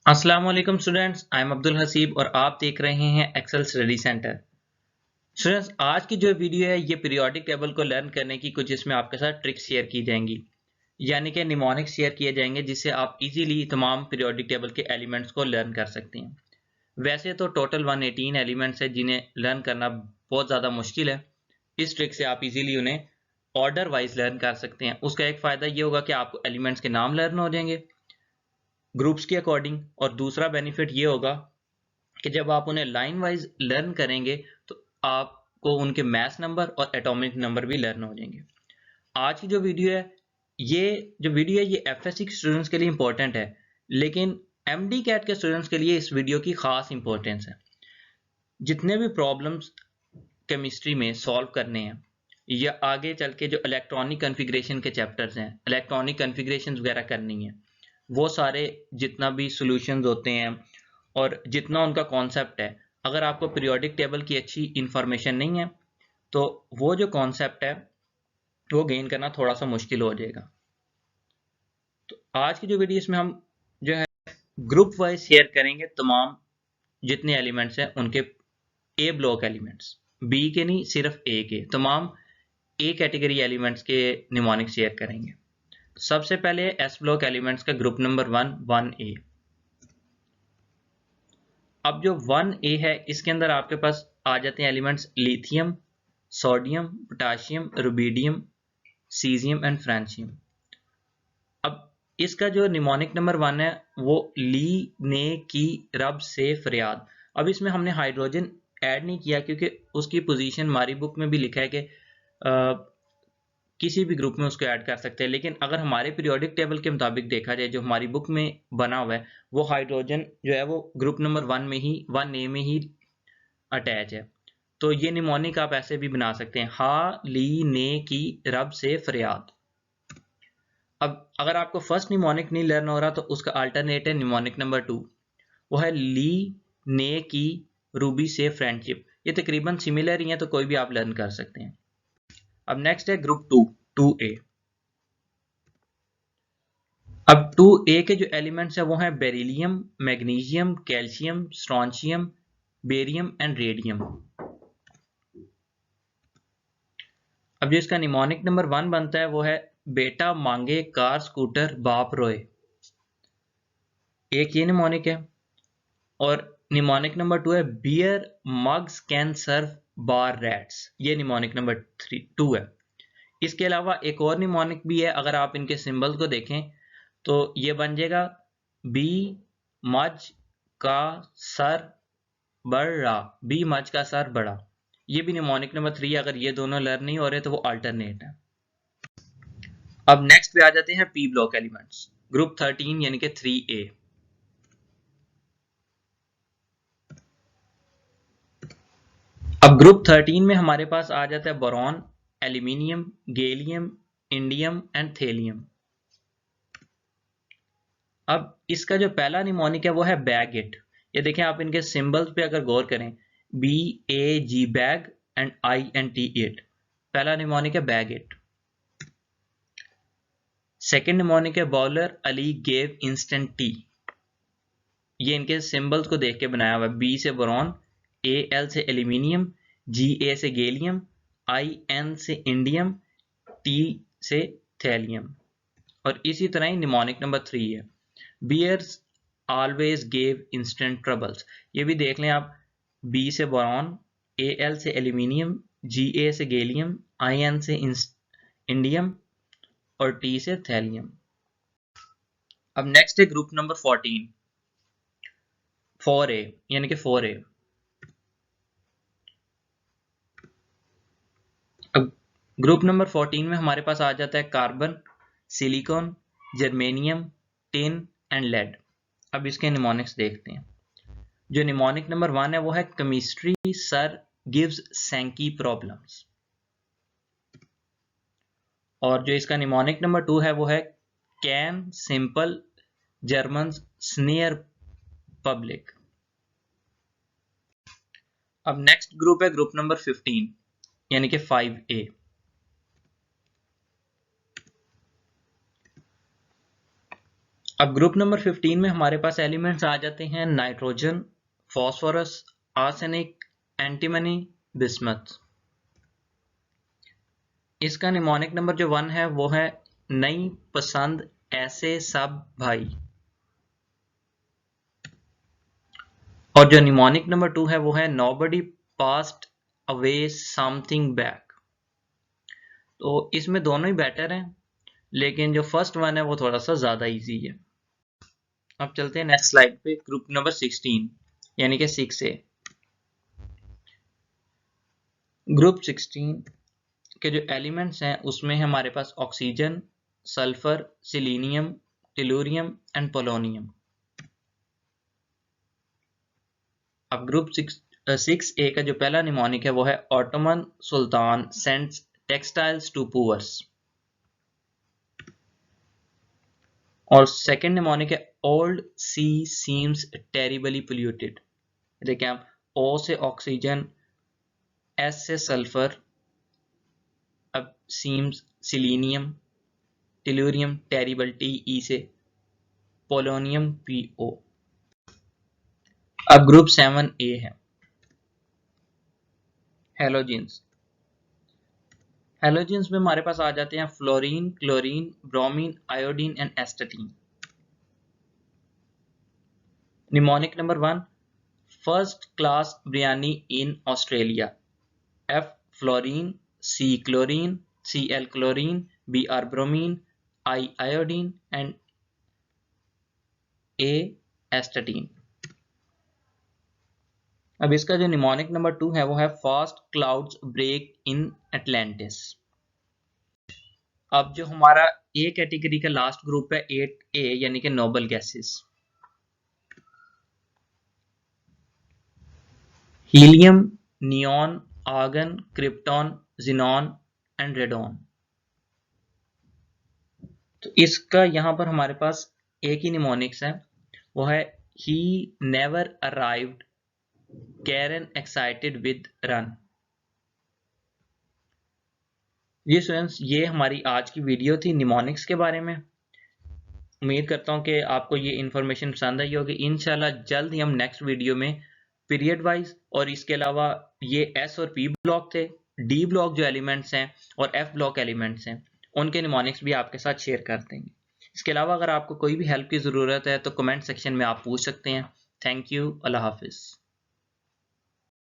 अस्सलाम वालेकुम students, I am Abdul Haseeb और आप देख रहे हैं एक्सेल स्टडी सेंटर। स्टूडेंट्स, आज की जो वीडियो है ये पीरियोडिक टेबल को लर्न करने की कुछ इसमें आपके साथ ट्रिक्स शेयर की जाएंगी, यानी कि निमोनिक्स शेयर किए जाएंगे जिससे आप इजीली तमाम पीरियोडिक टेबल के एलिमेंट्स को लर्न कर सकते हैं। वैसे तो टोटल 118 एलिमेंट्स है जिन्हें लर्न करना बहुत ज़्यादा मुश्किल है। इस ट्रिक से आप इजीली उन्हें ऑर्डर वाइज लर्न कर सकते हैं। उसका एक फ़ायदा ये होगा कि आपको एलिमेंट्स के नाम लर्न हो जाएंगे ग्रुप्स के अकॉर्डिंग, और दूसरा बेनिफिट ये होगा कि जब आप उन्हें लाइन वाइज लर्न करेंगे तो आपको उनके मैथ नंबर और एटॉमिक नंबर भी लर्न हो जाएंगे। आज की जो वीडियो है ये एफएससी के स्टूडेंट्स के लिए इंपॉर्टेंट है, लेकिन एमडी कैट के स्टूडेंट्स के लिए इस वीडियो की खास इंपॉर्टेंस है। जितने भी प्रॉब्लम्स केमिस्ट्री में सॉल्व करने हैं या आगे चल के जो इलेक्ट्रॉनिक कॉन्फ़िगरेशन के चैप्टर्स हैं, इलेक्ट्रॉनिक कॉन्फ़िगरेशंस वगैरह करनी है, वो सारे जितना भी सॉल्यूशंस होते हैं और जितना उनका कॉन्सेप्ट है, अगर आपको पीरियोडिक टेबल की अच्छी इंफॉर्मेशन नहीं है तो वो जो कॉन्सेप्ट है वो गेन करना थोड़ा सा मुश्किल हो जाएगा। तो आज की जो वीडियो इसमें हम जो है ग्रुप वाइज शेयर करेंगे तमाम जितने एलिमेंट्स हैं उनके ए ब्लॉक एलिमेंट्स, बी के नहीं सिर्फ ए के तमाम ए कैटेगरी एलिमेंट्स के निमोनिक शेयर करेंगे। सबसे पहले एस ब्लॉक एलिमेंट्स का ग्रुप नंबर 1 ए। अब जो 1A है इसके अंदर आपके पास आ जाते हैं elements lithium, sodium, potassium, rubidium, caesium and francium. अब इसका जो निमोनिक नंबर 1 है वो ली ने की रब से फरियाद। अब इसमें हमने हाइड्रोजन ऐड नहीं किया क्योंकि उसकी पोजीशन हमारी बुक में भी लिखा है कि किसी भी ग्रुप में उसको ऐड कर सकते हैं, लेकिन अगर हमारे पीरियोडिक टेबल के मुताबिक देखा जाए जो हमारी बुक में बना हुआ है वो हाइड्रोजन जो है वो ग्रुप नंबर 1 में ही अटैच है। तो ये निमोनिक आप ऐसे भी बना सकते हैं, हा ली ने की रब से फरियाद। अब अगर आपको फर्स्ट निमोनिक नहीं लर्न हो रहा तो उसका अल्टरनेट है निमोनिक नंबर 2, वो है ली ने की रूबी से फ्रेंडशिप। ये तकरीबन सिमिलर ही है तो कोई भी आप लर्न कर सकते हैं। अब नेक्स्ट है ग्रुप 2A। अब 2A के जो एलिमेंट्स हैं वो हैं beryllium, magnesium, calcium, strontium, barium and radium. अब जो इसका निमोनिक नंबर 1 बनता है वो है बेटा मांगे कार स्कूटर बाप रोए। एक ये निमोनिक है। और निमोनिक नंबर 2 है beer mugs can serve bar rats. ये निमोनिक नंबर 2 है। इसके अलावा एक और निमोनिक भी है, अगर आप इनके सिंबल को देखें तो ये बन जाएगा बी मज का सर बड़ा, बी मज का सर बड़ा। ये भी निमोनिक नंबर 3 है। अगर ये दोनों लर्न नहीं हो रहे तो वो अल्टरनेट है। अब नेक्स्ट पे आ जाते हैं पी ब्लॉक एलिमेंट्स, ग्रुप 13 यानी कि 3A। अब ग्रुप 13 में हमारे पास आ जाता है boron, aluminium, gallium, indium and thallium. अब इसका जो पहला निमोनिक है वो है बैगेट। ये देखें आप इनके सिंबल्स पे अगर गौर करें, BAG bag and INT it. पहला निमोनिक है बैगेट। सेकेंड निमोनिक है bowler Ali gave instant T. ये इनके सिंबल्स को देख के बनाया हुआ है। B से बोरॉन, AL से एल्यूमिनियम, GA से गैलियम, IN से इंडियम, T से थैलियम। और इसी तरह ही निमोनिक नंबर 3 है beers always gave instant troubles. ये भी देख लें आप, B से बोरॉन, AL से एल्यूमिनियम, GA से गैलियम, IN से इंडियम और T से थैलियम। अब नेक्स्ट है ग्रुप नंबर 14 4A यानी कि 4A। अब ग्रुप नंबर 14 में हमारे पास आ जाता है carbon, silicon, germanium, tin and lead. अब इसके निमोनिक्स देखते हैं। जो निमोनिक नंबर 1 है वो है केमिस्ट्री सर गिव्स सैंकी प्रॉब्लम्स। और जो इसका निमोनिक नंबर 2 है वो है can simple German snare public. अब नेक्स्ट ग्रुप है ग्रुप नंबर 15 यानी कि 5A। अब ग्रुप नंबर 15 में हमारे पास एलिमेंट्स आ जाते हैं nitrogen, phosphorus, arsenic, antimony, bismuth. इसका निमोनिक नंबर जो 1 है वो है नई पसंद ऐसे सब भाई, और जो निमोनिक नंबर 2 है वो है nobody passed away something back. तो इसमें दोनों ही बेटर हैं, लेकिन जो फर्स्ट वन है वो थोड़ा सा ज्यादा इजी है। अब चलते हैं नेक्स्ट स्लाइड पे, ग्रुप नंबर 16 यानी कि 6A। ग्रुप 16 के जो एलिमेंट्स हैं उसमें हमारे पास oxygen, sulphur, selenium, tellurium and polonium. अब ग्रुप 6A का जो पहला निमोनिक है वो है Ottoman sultan sends textiles to poors, और सेकेंड निमोनिक है old sea seems terribly polluted. देखिए आप, ओ से ऑक्सीजन, एस से सल्फर, अब seems selenium, tellurium terrible TE से, पोलोनियम PO। अब ग्रुप 7A है हेलोजेंस। हेलोजेंस में हमारे पास आ जाते हैं fluorine, chlorine, bromine, iodine and astatine. Mnemonic number 1 first class biryani in Australia, F fluorine, C chlorine, Cl chlorine, Br bromine, I iodine and A astatine. अब इसका जो निमोनिक नंबर 2 है वो है fast clouds break in Atlantis. अब जो हमारा A category का लास्ट ग्रुप है 8A यानी कि noble gases, helium, neon, argon, krypton, xenon and radon. तो इसका यहां पर हमारे पास एक ही निमोनिक्स है, वो है he never arrived, Karen excited with run. जी स्टूडेंट्स, ये हमारी आज की वीडियो थी निमोनिक्स के बारे में। उम्मीद करता हूँ कि आपको ये इन्फॉर्मेशन पसंद आई होगी। इंशाल्लाह जल्द ही हम नेक्स्ट वीडियो में पीरियड वाइज और इसके अलावा ये S और P ब्लॉक थे, D ब्लॉक जो एलिमेंट्स हैं और F ब्लॉक एलिमेंट्स हैं उनके निमोनिक्स भी आपके साथ शेयर कर देंगे। इसके अलावा अगर आपको कोई भी हेल्प की ज़रूरत है तो कमेंट सेक्शन में आप पूछ सकते हैं। थैंक यू, अल्लाह हाफिज़।